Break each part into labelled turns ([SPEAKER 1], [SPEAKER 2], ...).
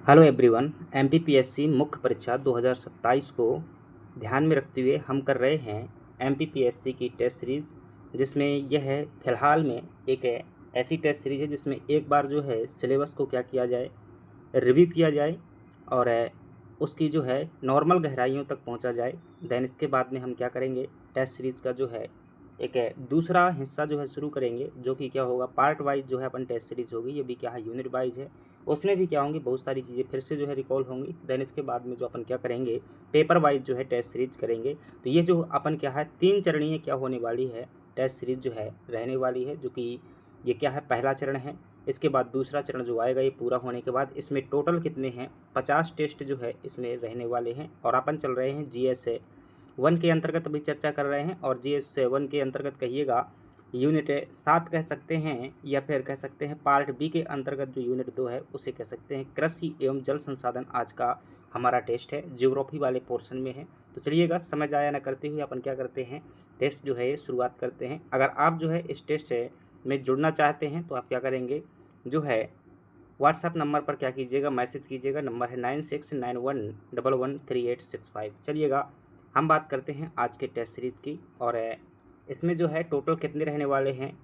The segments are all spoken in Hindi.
[SPEAKER 1] Hello everyone. एमपीपीएससी मुख्य परीक्षा 2027 को ध्यान में रखते हुए हम कर रहे हैं एमपीपीएससी की टेस्ट सीरीज़, जिसमें यह है फ़िलहाल में एक ऐसी टेस्ट सीरीज़ है जिसमें एक बार जो है सिलेबस को क्या किया जाए, रिव्यू किया जाए और उसकी जो है नॉर्मल गहराइयों तक पहुंचा जाए। देन इसके बाद में हम क्या करेंगे, टेस्ट सीरीज़ का जो है एक दूसरा हिस्सा जो है शुरू करेंगे, जो कि क्या होगा पार्ट वाइज जो है अपन टेस्ट सीरीज़ होगी। ये भी क्या है यूनिट वाइज है, उसमें भी क्या होंगी बहुत सारी चीज़ें फिर से जो है रिकॉल होंगी। देन इसके बाद में जो अपन क्या करेंगे पेपर वाइज जो है टेस्ट सीरीज करेंगे। तो ये जो अपन क्या है 3 चरणीय क्या होने वाली है टेस्ट सीरीज जो है रहने वाली है, जो कि ये क्या है पहला चरण है। इसके बाद दूसरा चरण जो आएगा ये पूरा होने के बाद इसमें टोटल कितने हैं 50 टेस्ट जो है इसमें रहने वाले हैं। और अपन चल रहे हैं GS 1 के अंतर्गत अभी चर्चा कर रहे हैं, और GS 1 के अंतर्गत कहिएगा यूनिट 7 कह सकते हैं, या फिर कह सकते हैं पार्ट बी के अंतर्गत जो यूनिट 2 है उसे कह सकते हैं कृषि एवं जल संसाधन। आज का हमारा टेस्ट है, ज्योग्राफी वाले पोर्शन में है। तो चलिएगा समय जाया न करते हुए अपन क्या करते हैं टेस्ट जो है शुरुआत करते हैं। अगर आप जो है इस टेस्ट में जुड़ना चाहते हैं तो आप क्या करेंगे, जो है व्हाट्सएप नंबर पर क्या कीजिएगा मैसेज कीजिएगा। नंबर है 9691113865। चलिएगा हम बात करते हैं आज के टेस्ट सीरीज़ की। और इसमें जो है टोटल कितने रहने वाले हैं,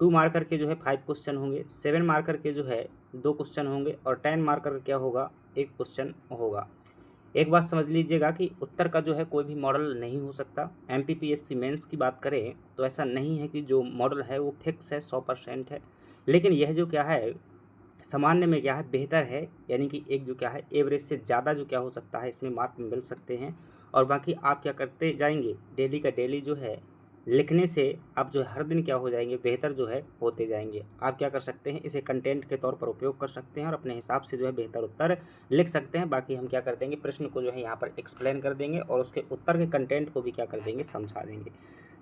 [SPEAKER 1] 2 मार्कर के जो है 5 क्वेश्चन होंगे, 7 मार्कर के जो है 2 क्वेश्चन होंगे, और 10 मार्कर का क्या होगा 1 क्वेश्चन होगा। एक बात समझ लीजिएगा कि उत्तर का जो है कोई भी मॉडल नहीं हो सकता। एमपीपीएससी मेंस की बात करें तो ऐसा नहीं है कि जो मॉडल है वो फिक्स है 100% है, लेकिन यह जो क्या है सामान्य में क्या है बेहतर है, यानी कि एक जो क्या है एवरेज से ज़्यादा जो क्या हो सकता है इसमें मार्क मिल सकते हैं। और बाकी आप क्या करते जाएंगे डेली का डेली जो है लिखने से आप जो हर दिन क्या हो जाएंगे बेहतर जो है होते जाएंगे। आप क्या कर सकते हैं इसे कंटेंट के तौर पर उपयोग कर सकते हैं और अपने हिसाब से जो है बेहतर उत्तर लिख सकते हैं। बाकी हम क्या कर देंगे प्रश्न को जो है यहाँ पर एक्सप्लेन कर देंगे और उसके उत्तर के कंटेंट को भी क्या कर देंगे समझा देंगे।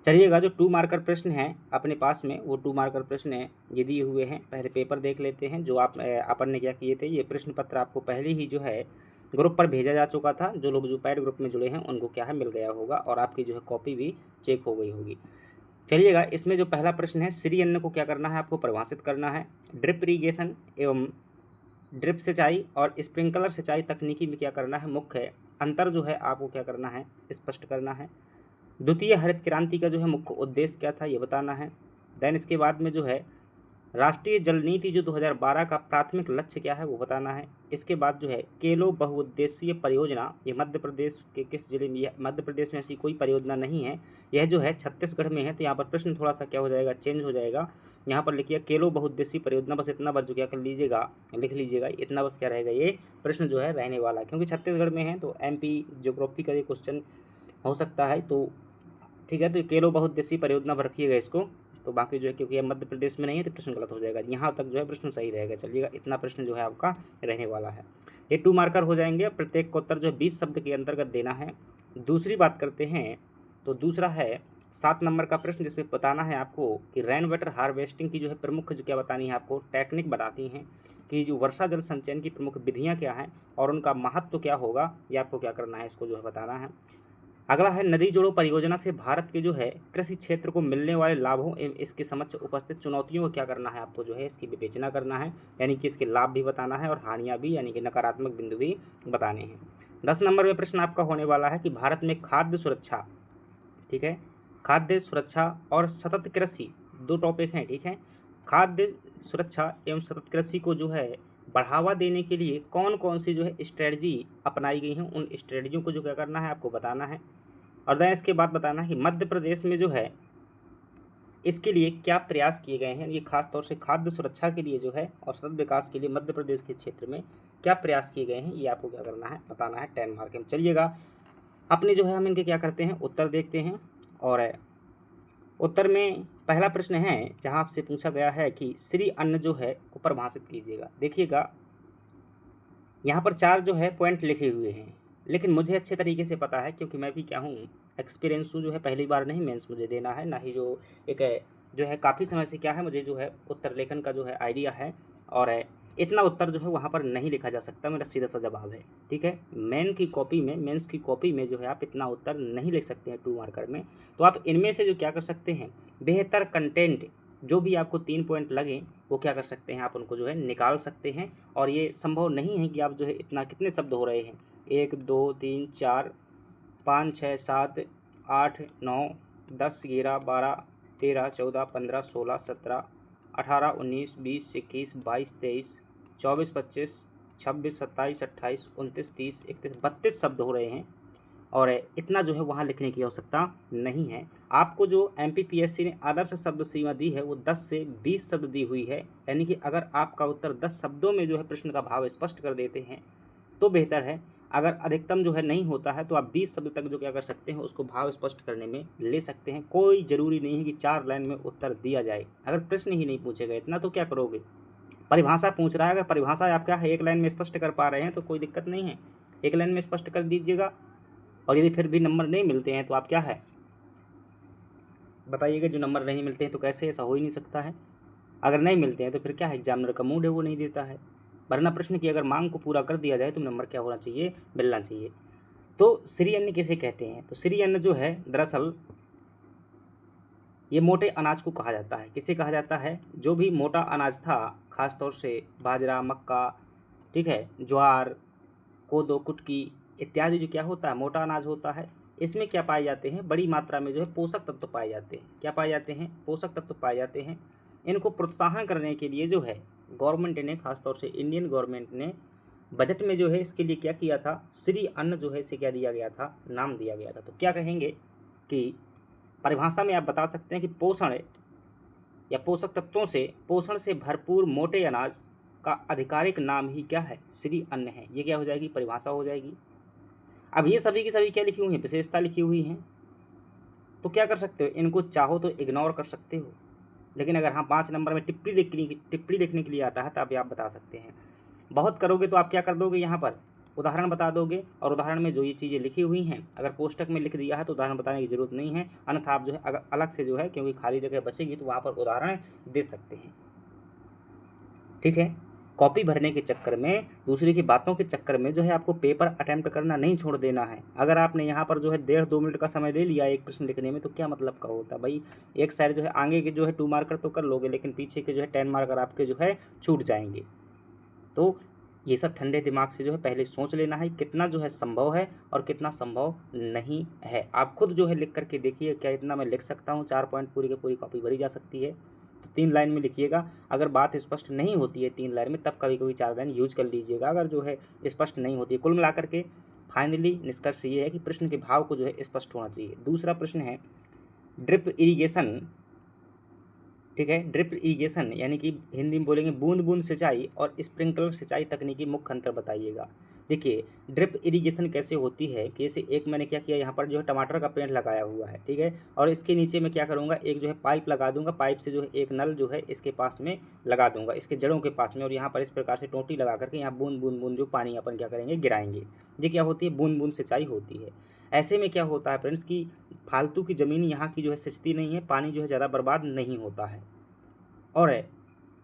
[SPEAKER 1] चलिएगा जो 2 मार्कर प्रश्न हैं अपने पास में वो 2 मार्कर प्रश्न हैं ये दिए हुए हैं। पहले पेपर देख लेते हैं जो अपन ने क्या किए थे। ये प्रश्न पत्र आपको पहले ही जो है ग्रुप पर भेजा जा चुका था। जो लोग जो पैड ग्रुप में जुड़े हैं उनको क्या है मिल गया होगा, और आपकी जो है कॉपी भी चेक हो गई होगी। चलिएगा इसमें जो पहला प्रश्न है श्री अन्न को क्या करना है आपको परिभाषित करना है। ड्रिप इरीगेशन एवं ड्रिप सिंचाई और स्प्रिंकलर सिंचाई तकनीकी में क्या करना है मुख्य अंतर जो है आपको क्या करना है स्पष्ट करना है। द्वितीय हरित क्रांति का जो है मुख्य उद्देश्य क्या था ये बताना है। देन इसके बाद में जो है राष्ट्रीय जल नीति जो 2012 का प्राथमिक लक्ष्य क्या है वो बताना है। इसके बाद जो है केलो बहुउद्देशीय परियोजना ये मध्य प्रदेश के किस जिले में, मध्य प्रदेश में ऐसी कोई परियोजना नहीं है, यह जो है छत्तीसगढ़ में है। तो यहाँ पर प्रश्न थोड़ा सा क्या हो जाएगा चेंज हो जाएगा। यहाँ पर लिखिए केलो बहुउद्देशीय परियोजना, बस इतना बस जो क्या कर लीजिएगा लिख लीजिएगा, इतना बस क्या रहेगा ये प्रश्न जो है रहने वाला, क्योंकि छत्तीसगढ़ में है तो MP ज्योग्राफी का ये क्वेश्चन हो सकता है। तो ठीक है, तो केलो बहुउद्देशीय परियोजना पर रखिएगा इसको। तो बाकी जो है क्योंकि ये मध्य प्रदेश में नहीं है तो प्रश्न गलत हो जाएगा, यहाँ तक जो है प्रश्न सही रहेगा। चलिएगा इतना प्रश्न जो है आपका रहने वाला है। ये 2 मार्कर हो जाएंगे। प्रत्येक का उत्तर जो है 20 शब्द के अंतर्गत देना है। दूसरी बात करते हैं तो दूसरा है 7 नंबर का प्रश्न, जिसमें बताना है आपको कि रेन वाटर हार्वेस्टिंग की जो है प्रमुख जो क्या बतानी है आपको टेक्निक बताती हैं कि जो वर्षा जल संचयन की प्रमुख विधियाँ क्या हैं और उनका महत्व क्या होगा, ये आपको क्या करना है इसको जो है बताना है। अगला है नदी जोड़ो परियोजना से भारत के जो है कृषि क्षेत्र को मिलने वाले लाभों एवं इसके समक्ष उपस्थित चुनौतियों को क्या करना है आपको जो है इसकी विवेचना करना है, यानी कि इसके लाभ भी बताना है और हानियां भी यानी कि नकारात्मक बिंदु भी बताने हैं। 10 नंबर में प्रश्न आपका होने वाला है कि भारत में खाद्य सुरक्षा, ठीक है, खाद्य सुरक्षा और सतत कृषि 2 टॉपिक हैं, ठीक है। खाद्य सुरक्षा एवं सतत कृषि को जो है बढ़ावा देने के लिए कौन कौन सी जो है स्ट्रेटजी अपनाई गई हैं, उन स्ट्रेटजियों को जो क्या करना है आपको बताना है। और देन इसके बाद बताना है कि मध्य प्रदेश में जो है इसके लिए क्या प्रयास किए गए हैं। ये खास तौर से खाद्य सुरक्षा के लिए जो है और सतत विकास के लिए मध्य प्रदेश के क्षेत्र में क्या प्रयास किए गए हैं ये आपको क्या करना है बताना है 10 मार्क में। चलिएगा अपने जो है हम इनके क्या करते हैं उत्तर देखते हैं। और उत्तर में पहला प्रश्न है जहाँ आपसे पूछा गया है कि श्री अन्न जो है को परिभाषित कीजिएगा। देखिएगा यहाँ पर 4 जो है पॉइंट लिखे हुए हैं, लेकिन मुझे अच्छे तरीके से पता है क्योंकि मैं भी क्या हूँ एक्सपीरियंस हूँ, जो है पहली बार नहीं मेंस मुझे देना है, ना ही जो एक जो है काफ़ी समय से क्या है मुझे जो है उत्तर लेखन का जो है आइडिया है। और इतना उत्तर जो है वहाँ पर नहीं लिखा जा सकता, मेरा सीधा सा जवाब है, ठीक है। मेंस की कॉपी में जो है आप इतना उत्तर नहीं लिख सकते हैं 2 मार्कर में। तो आप इनमें से जो क्या कर सकते हैं बेहतर कंटेंट जो भी आपको 3 पॉइंट लगें वो क्या कर सकते हैं, आप उनको जो है निकाल सकते हैं। और ये संभव नहीं है कि आप जो है इतना, कितने शब्द हो रहे हैं, 1 2 3 4 5 6 7 8 9 10 11 12 13 14 15 16 17 18 19 20 21 22 23 24 25 26 27 28 29 30 31 32 शब्द हो रहे हैं। और इतना जो है वहाँ लिखने की आवश्यकता नहीं है। आपको जो MPPSC ने आदर्श शब्द सीमा दी है वो 10 से 20 शब्द दी हुई है, यानी कि अगर आपका उत्तर 10 शब्दों में जो है प्रश्न का भाव स्पष्ट कर देते हैं तो बेहतर है। अगर अधिकतम जो है नहीं होता है तो आप 20 शब्द तक जो क्या कर सकते हैं, उसको भाव स्पष्ट करने में ले सकते हैं। कोई ज़रूरी नहीं है कि 4 लाइन में उत्तर दिया जाए। अगर प्रश्न ही नहीं पूछेगा इतना तो क्या करोगे। परिभाषा पूछ रहा है, अगर परिभाषा आप क्या है 1 लाइन में स्पष्ट कर पा रहे हैं तो कोई दिक्कत नहीं है, 1 लाइन में स्पष्ट कर दीजिएगा। और यदि फिर भी नंबर नहीं मिलते हैं तो आप क्या है बताइएगा, जो नंबर नहीं मिलते हैं तो कैसे, ऐसा हो ही नहीं सकता है। अगर नहीं मिलते हैं तो फिर क्या है, एग्जामिनर का मूड है वो नहीं देता है। वरना प्रश्न की अगर मांग को पूरा कर दिया जाए तो नंबर क्या होना चाहिए, मिलना चाहिए। तो श्री अन्न किसे कहते हैं, तो श्री अन्न जो है दरअसल ये मोटे अनाज को कहा जाता है। किसे कहा जाता है, जो भी मोटा अनाज था, खासतौर से बाजरा, मक्का, ठीक है, ज्वार, कोदो, कुटकी इत्यादि जो क्या होता है मोटा अनाज होता है। इसमें क्या पाए जाते हैं, बड़ी मात्रा में जो है पोषक तत्व पाए जाते हैं। क्या पाए जाते हैं, पोषक तत्व पाए जाते हैं। इनको प्रोत्साहन करने के लिए जो है गवर्नमेंट ने, खासतौर से इंडियन गवर्नमेंट ने बजट में जो है इसके लिए क्या किया था, श्री अन्न जो है इसे क्या दिया गया था, नाम दिया गया था। तो क्या कहेंगे कि परिभाषा में आप बता सकते हैं कि पोषण या पोषक तत्वों से, पोषण से भरपूर मोटे अनाज का आधिकारिक नाम ही क्या है, श्री अन्न है। ये क्या हो जाएगी, परिभाषा हो जाएगी। अब ये सभी की सभी क्या लिखी हुई हैं, विशेषता लिखी हुई हैं। तो क्या कर सकते हो, इनको चाहो तो इग्नोर कर सकते हो, लेकिन अगर हाँ 5 नंबर में टिप्पणी लिखने के लिए आता है तब आप बता सकते हैं। बहुत करोगे तो आप क्या कर दोगे, यहाँ पर उदाहरण बता दोगे, और उदाहरण में जो ये चीज़ें लिखी हुई हैं अगर कोष्टक में लिख दिया है तो उदाहरण बताने की ज़रूरत नहीं है। अन्यथा आप जो है अगर अलग से जो है, क्योंकि खाली जगह बचेगी तो वहाँ पर उदाहरण दे सकते हैं। ठीक है, कॉपी भरने के चक्कर में, दूसरे की बातों के चक्कर में जो है आपको पेपर अटेम्प्ट करना नहीं छोड़ देना है। अगर आपने यहाँ पर जो है 1.5-2 मिनट का समय ले लिया एक प्रश्न लिखने में तो क्या मतलब का होता है भाई। एक साइड जो है आगे के जो है 2 मार्कर तो कर लोगे, लेकिन पीछे के जो है 10 मार्कर आपके जो है छूट जाएंगे। तो ये सब ठंडे दिमाग से जो है पहले सोच लेना है कितना जो है संभव है और कितना संभव नहीं है। आप खुद जो है लिख करके देखिए, क्या इतना मैं लिख सकता हूँ, 4 पॉइंट पूरी की पूरी कॉपी भरी जा सकती है। तो 3 लाइन में लिखिएगा। अगर बात स्पष्ट नहीं होती है 3 लाइन में तब कभी कभी 4 लाइन यूज कर लीजिएगा, अगर जो है स्पष्ट नहीं होती है। कुल मिलाकर के फाइनली निष्कर्ष ये है कि प्रश्न के भाव को जो है स्पष्ट होना चाहिए। दूसरा प्रश्न है ड्रिप इरीगेशन। ठीक है, ड्रिप इरीगेशन यानी कि हिंदी में बोलेंगे बूंद बूंद सिंचाई और स्प्रिंकलर सिंचाई तकनीकी मुख्य अंतर बताइएगा। देखिए ड्रिप इरीगेशन कैसे होती है कि जैसे एक मैंने क्या किया, यहाँ पर जो है टमाटर का पेड़ लगाया हुआ है, ठीक है, और इसके नीचे मैं क्या करूँगा, एक जो है पाइप लगा दूंगा, पाइप से जो है एक नल जो है इसके पास में लगा दूंगा, इसके जड़ों के पास में, और यहाँ पर इस प्रकार से टोंटी लगा करके यहाँ बूंद बूंद बूंद जो पानी अपन क्या करेंगे, गिराएंगे। ये क्या होती है, बूंद बूंद सिंचाई होती है। ऐसे में क्या होता है फ्रेंड्स की फालतू की ज़मीन यहाँ की जो है सिंचती नहीं है, पानी जो है ज़्यादा बर्बाद नहीं होता है, और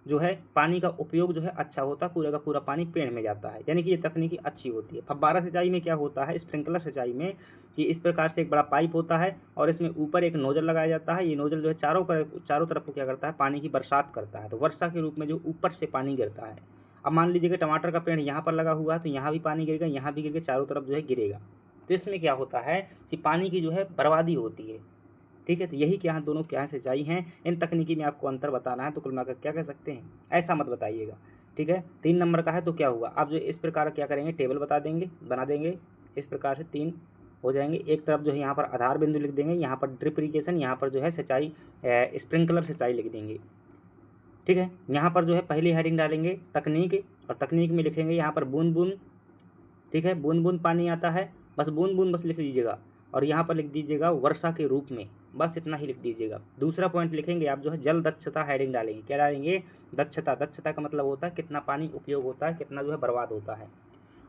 [SPEAKER 1] जो है पानी का उपयोग जो है अच्छा होता है, पूरा का पूरा पानी पेड़ में जाता है, यानी कि ये तकनीकी अच्छी होती है। फव्वारा सिंचाई में क्या होता है, स्प्रिंकलर सिंचाई में, कि इस प्रकार से एक बड़ा पाइप होता है और इसमें ऊपर एक नोजल लगाया जाता है। ये नोजल जो है चारों तरफ को क्या करता है, पानी की बरसात करता है, तो वर्षा के रूप में जो ऊपर से पानी गिरता है। अब मान लीजिए कि टमाटर का पेड़ यहाँ पर लगा हुआ है तो यहाँ भी पानी गिरेगा, यहाँ भी गिरेगा, चारों तरफ जो है गिरेगा। तो इसमें क्या होता है कि पानी की जो है बर्बादी होती है। ठीक है, तो यही क्या है, दोनों क्या सिंचाई हैं। इन तकनीकी में आपको अंतर बताना है, तो कुल मिलाकर क्या कह सकते हैं, ऐसा मत बताइएगा। ठीक है, 3 नंबर का है तो क्या हुआ, आप जो इस प्रकार क्या करेंगे, टेबल बना देंगे, इस प्रकार से 3 हो जाएंगे। एक तरफ जो है यहाँ पर आधार बिंदु लिख देंगे, यहाँ पर ड्रिप इरीगेशन, यहाँ पर जो है सिंचाई स्प्रिंकलर सिंचाई लिख देंगे। ठीक है, यहाँ पर जो है पहली हेडिंग डालेंगे तकनीक, और तकनीक में लिखेंगे यहाँ पर बूंद बूंद। ठीक है, बूंद बूंद पानी आता है, बस बूंद बूंद बस लिख लीजिएगा, और यहाँ पर लिख दीजिएगा वर्षा के रूप में, बस इतना ही लिख दीजिएगा। दूसरा पॉइंट लिखेंगे आप जो है जल दक्षता हेडिंग डालेंगे। क्या डालेंगे, दक्षता। दक्षता का मतलब होता है कितना पानी उपयोग होता है, कितना जो है बर्बाद होता है।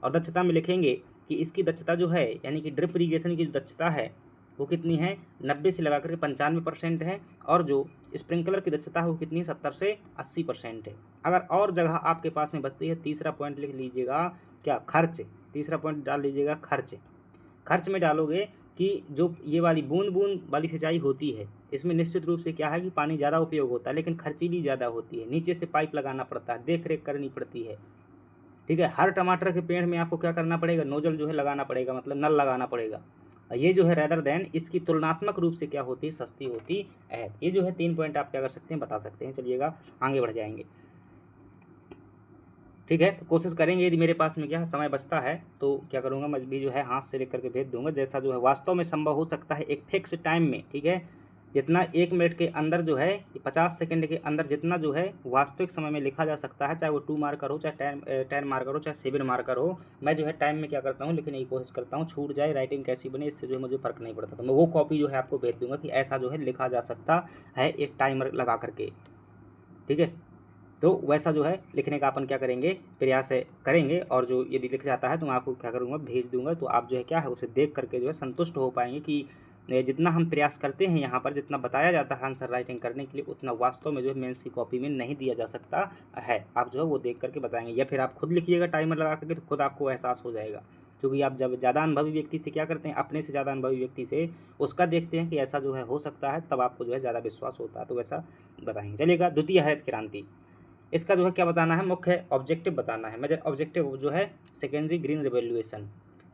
[SPEAKER 1] और दक्षता में लिखेंगे कि इसकी दक्षता जो है, यानी कि ड्रिप इरीगेशन की जो दक्षता है वो कितनी है, 90 से लगा करके 95% है, और जो स्प्रिंकलर की दक्षता है वो कितनी है, 70 से 80% है। अगर और जगह आपके पास में बचती है, तीसरा पॉइंट लिख लीजिएगा क्या, खर्च। तीसरा पॉइंट डाल लीजिएगा खर्च। खर्च में डालोगे कि जो ये वाली बूंद बूंद वाली सिंचाई होती है इसमें निश्चित रूप से क्या है कि पानी ज़्यादा उपयोग होता है, लेकिन खर्चीली ज़्यादा होती है, नीचे से पाइप लगाना पड़ता है, देख रेख करनी पड़ती है। ठीक है, हर टमाटर के पेड़ में आपको क्या करना पड़ेगा, नोजल जो है लगाना पड़ेगा, मतलब नल लगाना पड़ेगा। ये जो है रेदर देन इसकी तुलनात्मक रूप से क्या होती है, सस्ती होती है। ये जो है 3 पॉइंट आप क्या कर सकते हैं, बता सकते हैं। चलिएगा आगे बढ़ जाएंगे। ठीक है, तो कोशिश करेंगे, यदि मेरे पास में क्या है समय बचता है तो क्या करूँगा, मैं भी जो है हाथ से लिख करके भेज दूंगा, जैसा जो है वास्तव में संभव हो सकता है एक फिक्स टाइम में। ठीक है, जितना 1 मिनट के अंदर जो है 50 सेकंड के अंदर जितना जो है वास्तविक समय में लिखा जा सकता है, चाहे वो 2 मार्कर हो, चाहे 10 मार्कर हो, चाहे 7 मार्कर हो, मैं जो है टाइम में क्या करता हूँ लिखने की कोशिश करता हूँ। छूट जाए राइटिंग कैसी बने इससे जो है मुझे फ़र्क नहीं पड़ता, तो मैं वो कॉपी जो है आपको भेज दूंगा कि ऐसा जो है लिखा जा सकता है एक टाइमर लगा करके। ठीक है, तो वैसा जो है लिखने का अपन क्या करेंगे, प्रयास करेंगे, और जो यदि लिख जाता है तो मैं आपको क्या करूँगा, भेज दूंगा, तो आप जो है क्या है उसे देख करके जो है संतुष्ट हो पाएंगे कि जितना हम प्रयास करते हैं यहाँ पर, जितना बताया जाता है आंसर राइटिंग करने के लिए, उतना वास्तव में जो है मेंस की कॉपी में नहीं दिया जा सकता है। आप जो है वो देख करके बताएंगे, या फिर आप खुद लिखिएगा टाइमर लगा करके, तो खुद आपको एहसास हो जाएगा। क्योंकि आप जब ज़्यादा अनुभवी व्यक्ति से क्या करते हैं, अपने से ज़्यादा अनुभवी व्यक्ति से उसका देखते हैं कि ऐसा जो है हो सकता है, तब आपको जो है ज़्यादा विश्वास होता है, तो वैसा बताएंगे। चलिएगा, द्वितीय हरित क्रांति, इसका जो है क्या बताना है, मुख्य ऑब्जेक्टिव बताना है। मेजर ऑब्जेक्टिव जो है सेकेंडरी ग्रीन रिवोल्यूशन।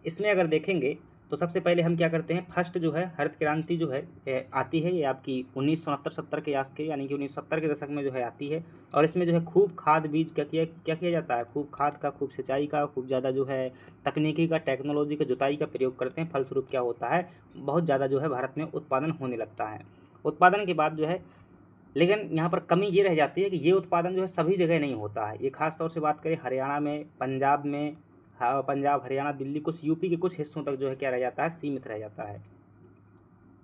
[SPEAKER 1] इसमें अगर देखेंगे तो सबसे पहले हम क्या करते हैं, फर्स्ट जो है हरित क्रांति जो है आती है, ये आपकी 1969-70 के आस के, यानी कि 1970 के दशक में जो है आती है। और इसमें जो है खूब खाद बीज क्या किया जाता है, खूब खाद का, खूब सिंचाई का, खूब ज़्यादा जो है तकनीकी का, टेक्नोलॉजी का, जुताई का प्रयोग करते हैं। फलस्वरूप क्या होता है, बहुत ज़्यादा जो है भारत में उत्पादन होने लगता है। उत्पादन के बाद जो है, लेकिन यहाँ पर कमी ये रह जाती है कि ये उत्पादन जो है सभी जगह नहीं होता है। ये खास तौर से बात करें हरियाणा में, पंजाब में, हाँ पंजाब, हरियाणा, दिल्ली, कुछ यूपी के कुछ हिस्सों तक जो है क्या रह जाता है, सीमित रह जाता है।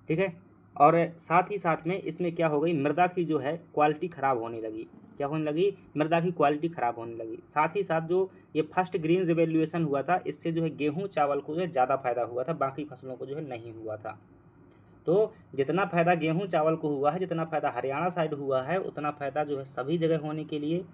[SPEAKER 1] ठीक है, और साथ ही साथ में इसमें क्या हो गई, मृदा की जो है क्वालिटी ख़राब होने लगी। क्या होने लगी, मृदा की क्वालिटी ख़राब होने लगी। साथ ही साथ जो ये फर्स्ट ग्रीन रिवोल्यूशन हुआ था, इससे जो है गेहूँ चावल को जो है ज़्यादा फायदा हुआ था, बाकी फसलों को जो है नहीं हुआ था। तो जितना फ़ायदा गेहूँ चावल को हुआ है, जितना फ़ायदा हरियाणा साइड हुआ है, उतना फ़ायदा जो है सभी जगह होने के लिए,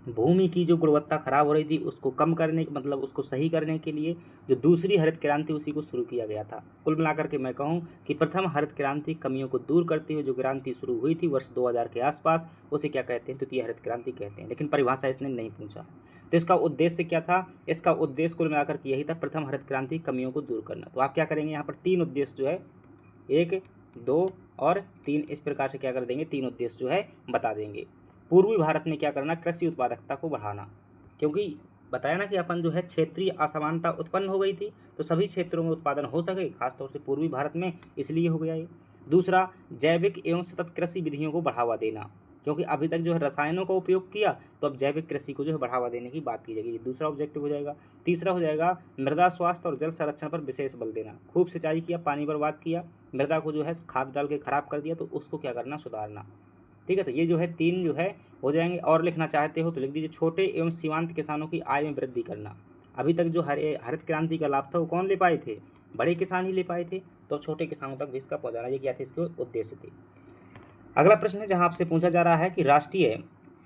[SPEAKER 1] भूमि की जो गुणवत्ता खराब हो रही थी उसको कम करने, मतलब उसको सही करने के लिए जो दूसरी हरित क्रांति उसी को शुरू किया गया था। कुल मिलाकर के मैं कहूँ कि प्रथम हरित क्रांति कमियों को दूर करती हुए जो क्रांति शुरू हुई थी वर्ष 2000 के आसपास, उसे क्या कहते हैं, द्वितीय हरित क्रांति कहते हैं। लेकिन परिभाषा इसने नहीं पूछा। तो इसका उद्देश्य क्या था, इसका उद्देश्य कुल मिलाकर के यही था, प्रथम हरित क्रांति कमियों को दूर करना। तो आप क्या करेंगे, यहाँ पर 3 उद्देश्य जो है, 1, 2 और 3, इस प्रकार से क्या कर देंगे, 3 उद्देश्य जो है बता देंगे। पूर्वी भारत में क्या करना, कृषि उत्पादकता को बढ़ाना, क्योंकि बताया ना कि अपन जो है क्षेत्रीय असमानता उत्पन्न हो गई थी, तो सभी क्षेत्रों में उत्पादन हो सके, खासतौर से पूर्वी भारत में, इसलिए हो गया ये। दूसरा, जैविक एवं सतत कृषि विधियों को बढ़ावा देना, क्योंकि अभी तक जो है रसायनों का उपयोग किया, तो अब जैविक कृषि को जो है बढ़ावा देने की बात की जाएगी, ये दूसरा ऑब्जेक्टिव हो जाएगा। तीसरा हो जाएगा मृदा स्वास्थ्य और जल संरक्षण पर विशेष बल देना। खूब सिंचाई किया, पानी बर्बाद किया, मृदा को जो है खाद डाल के खराब कर दिया, तो उसको क्या करना, सुधारना। ठीक है, तो ये जो है 3 जो है हो जाएंगे। और लिखना चाहते हो तो लिख दीजिए, छोटे एवं सीमांत किसानों की आय में वृद्धि करना। अभी तक जो हरित क्रांति का लाभ था वो कौन ले पाए थे, बड़े किसान ही ले पाए थे, तो छोटे किसानों तक भी इसका पहुँचाना, ये क्या थे, इसके उद्देश्य थे। अगला प्रश्न है जहाँ आपसे पूछा जा रहा है कि राष्ट्रीय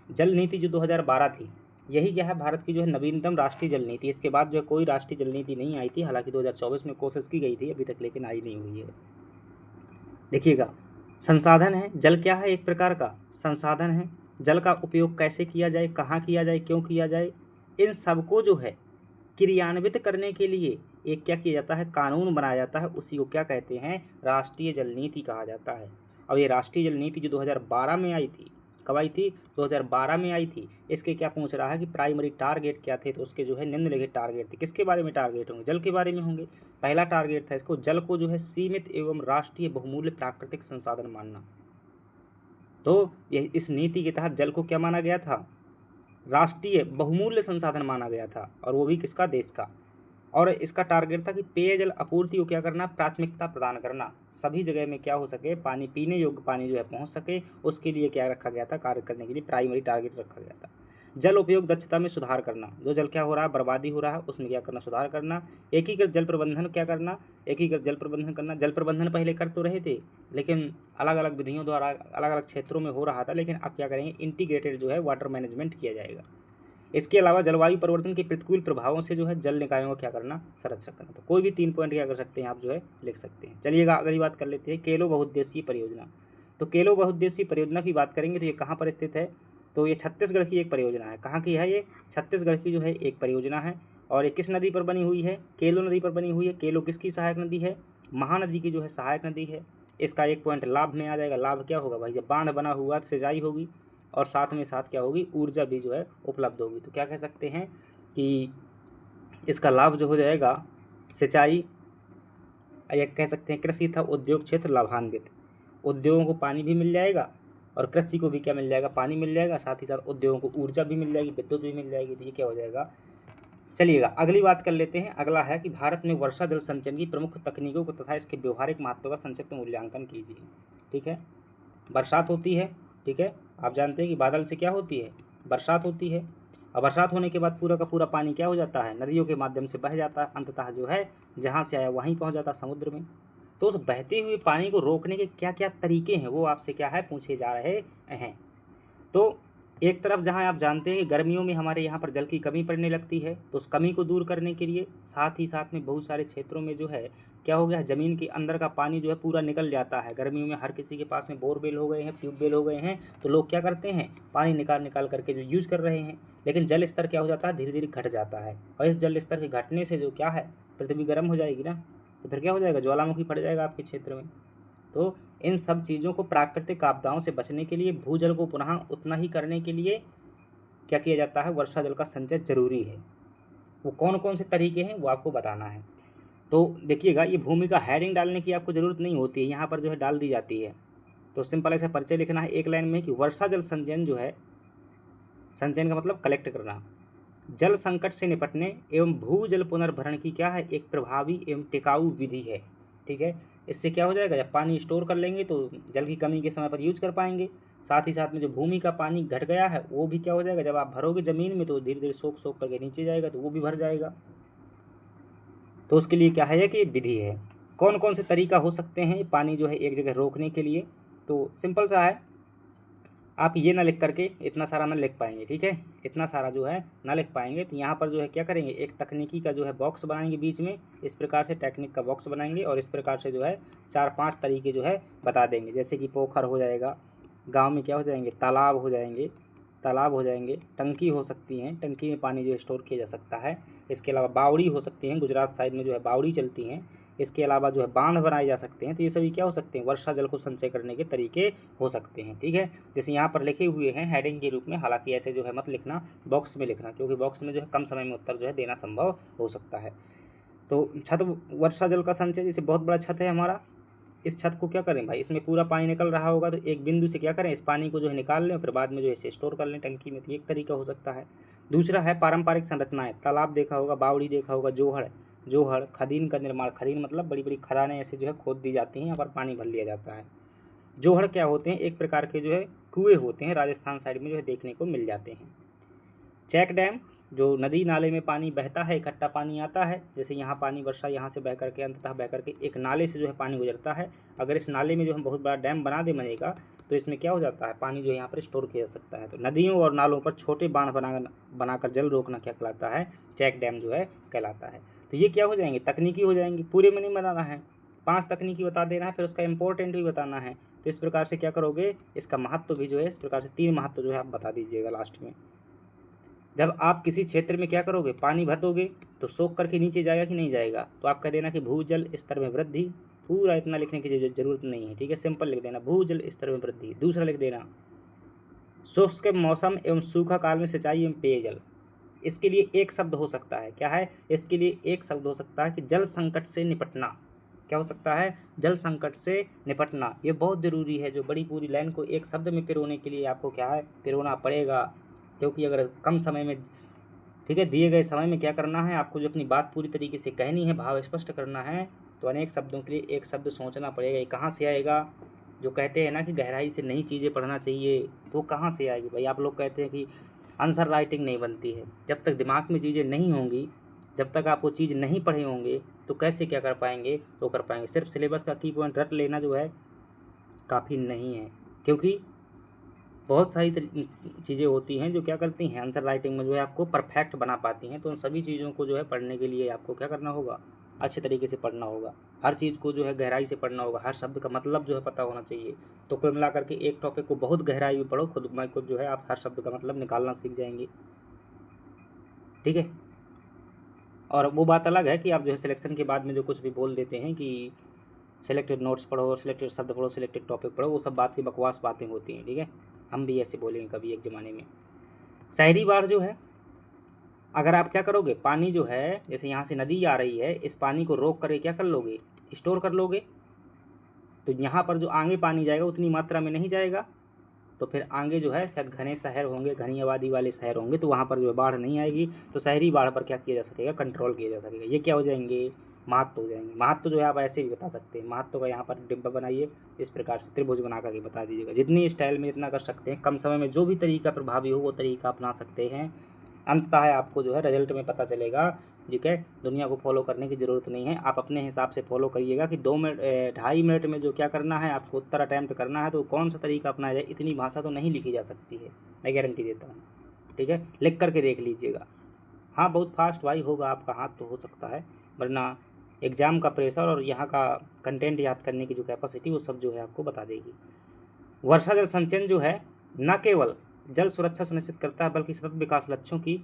[SPEAKER 1] जल नीति जो 2012 थी, यही क्या है, भारत की जो है नवीनतम राष्ट्रीय जल नीति। इसके बाद जो है कोई राष्ट्रीय जल नीति नहीं आई थी, हालांकि 2024 में कोशिश की गई थी अभी तक, लेकिन आई नहीं हुई है। देखिएगा, संसाधन है, जल क्या है, एक प्रकार का संसाधन है। जल का उपयोग कैसे किया जाए, कहाँ किया जाए, क्यों किया जाए, इन सबको जो है क्रियान्वित करने के लिए एक क्या किया जाता है, कानून बनाया जाता है, उसी को क्या कहते हैं, राष्ट्रीय जल नीति कहा जाता है। अब ये राष्ट्रीय जल नीति जो 2012 में आई थी, कब आई थी, 2012 में आई थी। इसके क्या पूछ रहा है कि प्राइमरी टारगेट क्या थे, तो उसके जो है निम्नलिखित टारगेट थे। किसके बारे में टारगेट होंगे, जल के बारे में होंगे। पहला टारगेट था इसको, जल को जो है सीमित एवं राष्ट्रीय बहुमूल्य प्राकृतिक संसाधन मानना। तो यह इस नीति के तहत जल को क्या माना गया था, राष्ट्रीय बहुमूल्य संसाधन माना गया था, और वो भी किसका, देश का। और इसका टारगेट था कि पेयजल आपूर्ति को क्या करना, प्राथमिकता प्रदान करना, सभी जगह में क्या हो सके, पानी, पीने योग्य पानी जो है पहुंच सके, उसके लिए क्या रखा गया था, कार्य करने के लिए प्राइमरी टारगेट रखा गया था। जल उपयोग दक्षता में सुधार करना, जो जल क्या हो रहा है, बर्बादी हो रहा है, उसमें क्या करना, सुधार करना। एकीकृत जल प्रबंधन क्या करना, एकीकृत जल प्रबंधन करना। जल प्रबंधन पहले कर तो रहे थे, लेकिन अलग अलग विधियों द्वारा अलग अलग क्षेत्रों में हो रहा था, लेकिन अब क्या करेंगे, इंटीग्रेटेड जो है वाटर मैनेजमेंट किया जाएगा। इसके अलावा जलवायु परिवर्तन के प्रतिकूल प्रभावों से जो है जल निकायों का क्या करना, संरक्षण करना। तो कोई भी 3 पॉइंट क्या कर सकते हैं आप जो है लिख सकते हैं। चलिएगा अगली बात कर लेते हैं, केलो बहुउद्देशीय परियोजना। तो केलो बहुउद्देशीय परियोजना की बात करेंगे तो ये कहाँ पर स्थित है, तो ये छत्तीसगढ़ की एक परियोजना है। कहाँ की है ये, छत्तीसगढ़ की जो है एक परियोजना है। और ये किस नदी पर बनी हुई है, केलो नदी पर बनी हुई है। केलो किसकी सहायक नदी है, महानदी की जो है सहायक नदी है। इसका एक पॉइंट लाभ में आ जाएगा। लाभ क्या होगा भाई, जब बांध बना हुआ तो सिंचाई होगी और साथ में साथ क्या होगी, ऊर्जा भी जो है उपलब्ध होगी। तो क्या कह सकते हैं कि इसका लाभ जो हो जाएगा सिंचाई, या कह सकते हैं कृषि तथा उद्योग क्षेत्र लाभान्वित। उद्योगों को पानी भी मिल जाएगा और कृषि को भी क्या मिल जाएगा, पानी मिल जाएगा। साथ ही साथ उद्योगों को ऊर्जा भी मिल जाएगी, विद्युत भी मिल जाएगी। तो ये क्या हो जाएगा। चलिएगा अगली बात कर लेते हैं। अगला है कि भारत में वर्षा जल संचयन की प्रमुख तकनीकों को तथा इसके व्यवहारिक महत्व का संक्षिप्त मूल्यांकन कीजिए। ठीक है, बरसात होती है, ठीक है, आप जानते हैं कि बादल से क्या होती है, बरसात होती है। और बरसात होने के बाद पूरा का पूरा पानी क्या हो जाता है, नदियों के माध्यम से बह जाता है, अंततः जो है जहाँ से आया वहीं पहुँच जाता है समुद्र में। तो उस बहते हुए पानी को रोकने के क्या क्या तरीके हैं वो आपसे क्या है पूछे जा रहे हैं। तो एक तरफ जहाँ आप जानते हैं कि गर्मियों में हमारे यहाँ पर जल की कमी पड़ने लगती है, तो उस कमी को दूर करने के लिए साथ ही साथ में बहुत सारे क्षेत्रों में जो है क्या हो गया, ज़मीन के अंदर का पानी जो है पूरा निकल जाता है। गर्मियों में हर किसी के पास में बोरवेल हो गए हैं, ट्यूबवेल हो गए हैं, तो लोग क्या करते हैं पानी निकाल निकाल करके जो यूज़ कर रहे हैं। लेकिन जल स्तर क्या हो जाता है, धीरे धीरे घट जाता है। और इस जल स्तर के घटने से जो क्या है, पृथ्वी गर्म हो जाएगी ना, तो फिर क्या हो जाएगा, ज्वालामुखी फट जाएगा आपके क्षेत्र में। तो इन सब चीज़ों को, प्राकृतिक आपदाओं से बचने के लिए, भूजल को पुनः उतना ही करने के लिए क्या किया जाता है, वर्षा जल का संचय जरूरी है। वो कौन कौन से तरीके हैं वो आपको बताना है। तो देखिएगा, ये भूमि का हेडिंग डालने की आपको ज़रूरत नहीं होती है, यहाँ पर जो है डाल दी जाती है। तो सिंपल ऐसा परिचय लिखना है एक लाइन में कि वर्षा जल संचयन जो है, संचयन का मतलब कलेक्ट करना, जल संकट से निपटने एवं भूजल पुनर्भरण की क्या है, एक प्रभावी एवं टिकाऊ विधि है। ठीक है, इससे क्या हो जाएगा, जब पानी स्टोर कर लेंगे तो जल की कमी के समय पर यूज कर पाएंगे। साथ ही साथ में जो भूमि का पानी घट गया है वो भी क्या हो जाएगा, जब आप भरोगे ज़मीन में तो धीरे धीरे सोख सोख करके नीचे जाएगा, तो वो भी भर जाएगा। तो उसके लिए क्या है कि विधि है। कौन कौन से तरीका हो सकते हैं पानी जो है एक जगह रोकने के लिए, तो सिंपल सा है, आप ये ना लिख करके इतना सारा ना लिख पाएंगे। ठीक है, इतना सारा जो है ना लिख पाएंगे, तो यहाँ पर जो है क्या करेंगे, एक तकनीकी का जो है बॉक्स बनाएंगे बीच में, इस प्रकार से टेक्निक का बॉक्स बनाएंगे और इस प्रकार से जो है 4-5 तरीके जो है बता देंगे। जैसे कि पोखर हो जाएगा, गांव में क्या हो जाएंगे, तालाब हो जाएंगे, तालाब हो जाएंगे, टंकी हो सकती हैं, टंकी में पानी जो है स्टोर किया जा सकता है। इसके अलावा बावड़ी हो सकती हैं, गुजरात साइड में जो है बावड़ी चलती हैं। इसके अलावा जो है बांध बनाए जा सकते हैं। तो ये सभी क्या हो सकते हैं, वर्षा जल को संचय करने के तरीके हो सकते हैं। ठीक है, जैसे यहाँ पर लिखे हुए हैं हेडिंग के रूप में, हालांकि ऐसे जो है मत लिखना, बॉक्स में लिखना, क्योंकि बॉक्स में जो है कम समय में उत्तर जो है देना संभव हो सकता है। तो छत वर्षा जल का संचय, जैसे बहुत बड़ा छत है हमारा, इस छत को क्या करें भाई, इसमें पूरा पानी निकल रहा होगा तो एक बिंदु से क्या करें, इस पानी को जो है निकाल लें और फिर बाद में जो है इसे स्टोर कर लें टंकी में। तो एक तरीका हो सकता है। दूसरा है पारंपरिक संरचनाएं, तालाब देखा होगा, बावड़ी देखा होगा, जोहड़ खदीन का निर्माण। खदीन मतलब बड़ी बड़ी खदानें ऐसे जो है खोद दी जाती हैं, यहाँ पर पानी भर लिया जाता है। जोहड़ क्या होते हैं, एक प्रकार के जो है कुएँ होते हैं, राजस्थान साइड में जो है देखने को मिल जाते हैं। चेक डैम, जो नदी नाले में पानी बहता है, इकट्ठा पानी आता है, जैसे यहाँ पानी वर्षा यहाँ से बह करके अंततः बह करके एक नाले से जो है पानी गुजरता है। अगर इस नाले में जो हम बहुत बड़ा डैम बना दे मजे का, तो इसमें क्या हो जाता है, पानी जो है यहाँ पर स्टोर किया जा सकता है। तो नदियों और नालों पर छोटे बांध बनाकर जल रोकना क्या कहलाता है, चेक डैम जो है कहलाता है। तो ये क्या हो जाएंगे, तकनीकी हो जाएंगे। पूरे में नहीं बनाना है, 5 तकनीकी बता देना है, फिर उसका इंपॉर्टेंट भी बताना है। तो इस प्रकार से क्या करोगे, इसका महत्व भी जो है इस प्रकार से 3 महत्व जो है आप बता दीजिएगा लास्ट में। जब आप किसी क्षेत्र में क्या करोगे, पानी भर दोगे तो सोख करके नीचे जाएगा कि नहीं जाएगा, तो आप कह देना कि भूजल स्तर में वृद्धि। पूरा इतना लिखने की जरूरत नहीं है। ठीक है, सिंपल लिख देना, भूजल स्तर में वृद्धि। दूसरा लिख देना, शुष्क मौसम एवं सूखा काल में सिंचाई एवं पेयजल। इसके लिए एक शब्द हो सकता है, क्या है, इसके लिए एक शब्द हो सकता है कि जल संकट से निपटना। क्या हो सकता है, जल संकट से निपटना। ये बहुत ज़रूरी है, जो बड़ी पूरी लाइन को एक शब्द में पिरोने के लिए आपको क्या है, पिरोना पड़ेगा। क्योंकि अगर कम समय में, ठीक है, दिए गए समय में क्या करना है, आपको जो अपनी बात पूरी तरीके से कहनी है, भाव स्पष्ट करना है, तो अनेक शब्दों के लिए एक शब्द सोचना पड़ेगा। ये कहाँ से आएगा, जो कहते हैं ना कि गहराई से नई चीज़ें पढ़ना चाहिए, तो कहाँ से आएगी भाई। आप लोग कहते हैं कि आंसर राइटिंग नहीं बनती है, जब तक दिमाग में चीज़ें नहीं होंगी, जब तक आप वो चीज़ नहीं पढ़े होंगे, तो कैसे क्या कर पाएंगे, तो कर पाएंगे। सिर्फ सिलेबस का की पॉइंट रट लेना जो है काफ़ी नहीं है, क्योंकि बहुत सारी चीज़ें होती हैं जो क्या करती हैं आंसर राइटिंग में जो है आपको परफेक्ट बना पाती हैं। तो उन सभी चीज़ों को जो है पढ़ने के लिए आपको क्या करना होगा, अच्छे तरीके से पढ़ना होगा, हर चीज़ को जो है गहराई से पढ़ना होगा, हर शब्द का मतलब जो है पता होना चाहिए। तो कुल मिला करके एक टॉपिक को बहुत गहराई में पढ़ो, खुद में खुद जो है आप हर शब्द का मतलब निकालना सीख जाएंगे। ठीक है। और वो बात अलग है कि आप जो है सिलेक्शन के बाद में जो कुछ भी बोल देते हैं कि सिलेक्टेड नोट्स पढ़ो, सिलेक्टेड शब्द पढ़ो, सिलेक्टेड टॉपिक पढ़ो, वो सब बात की बकवास बातें होती हैं। ठीक है, हम भी ऐसे बोलेंगे कभी एक ज़माने में। शहरी बाढ़ जो है, अगर आप क्या करोगे, पानी जो है जैसे यहाँ से नदी आ रही है, इस पानी को रोक कर क्या कर लोगे, स्टोर कर लोगे। तो यहाँ पर जो आगे पानी जाएगा उतनी मात्रा में नहीं जाएगा, तो फिर आगे जो है शायद घने शहर होंगे, घनी आबादी वाले शहर होंगे, तो वहाँ पर जो है बाढ़ नहीं आएगी। तो शहरी बाढ़ पर क्या किया जा सकेगा, कंट्रोल किया जा सकेगा। ये क्या हो जाएंगे, महत्व हो जाएंगे। महत्व जो है आप ऐसे भी बता सकते हैं, महत्व का यहाँ पर डिब्बा बनाइए, इस प्रकार से त्रिभुज बना करके बता दीजिएगा। जितनी स्टाइल में जितना कर सकते हैं, कम समय में जो भी तरीका प्रभावी हो वो तरीका अपना सकते हैं। अंततः आपको जो है रिजल्ट में पता चलेगा। ठीक है, दुनिया को फॉलो करने की ज़रूरत नहीं है, आप अपने हिसाब से फॉलो करिएगा कि 2-2.5 मिनट में जो क्या करना है आपको उत्तर अटैम्प्ट करना है, तो कौन सा तरीका अपनाया जाए। इतनी भाषा तो नहीं लिखी जा सकती है, मैं गारंटी देता हूँ। ठीक है, लिख करके देख लीजिएगा। हाँ, बहुत फास्ट भाई होगा आपका हाथ तो हो सकता है, वरना एग्ज़ाम का प्रेशर और यहाँ का कंटेंट याद करने की जो कैपेसिटी वो सब जो है आपको बता देगी। वर्षा जल संचयन जो है न केवल जल सुरक्षा सुनिश्चित करता है बल्कि सतत विकास लक्ष्यों की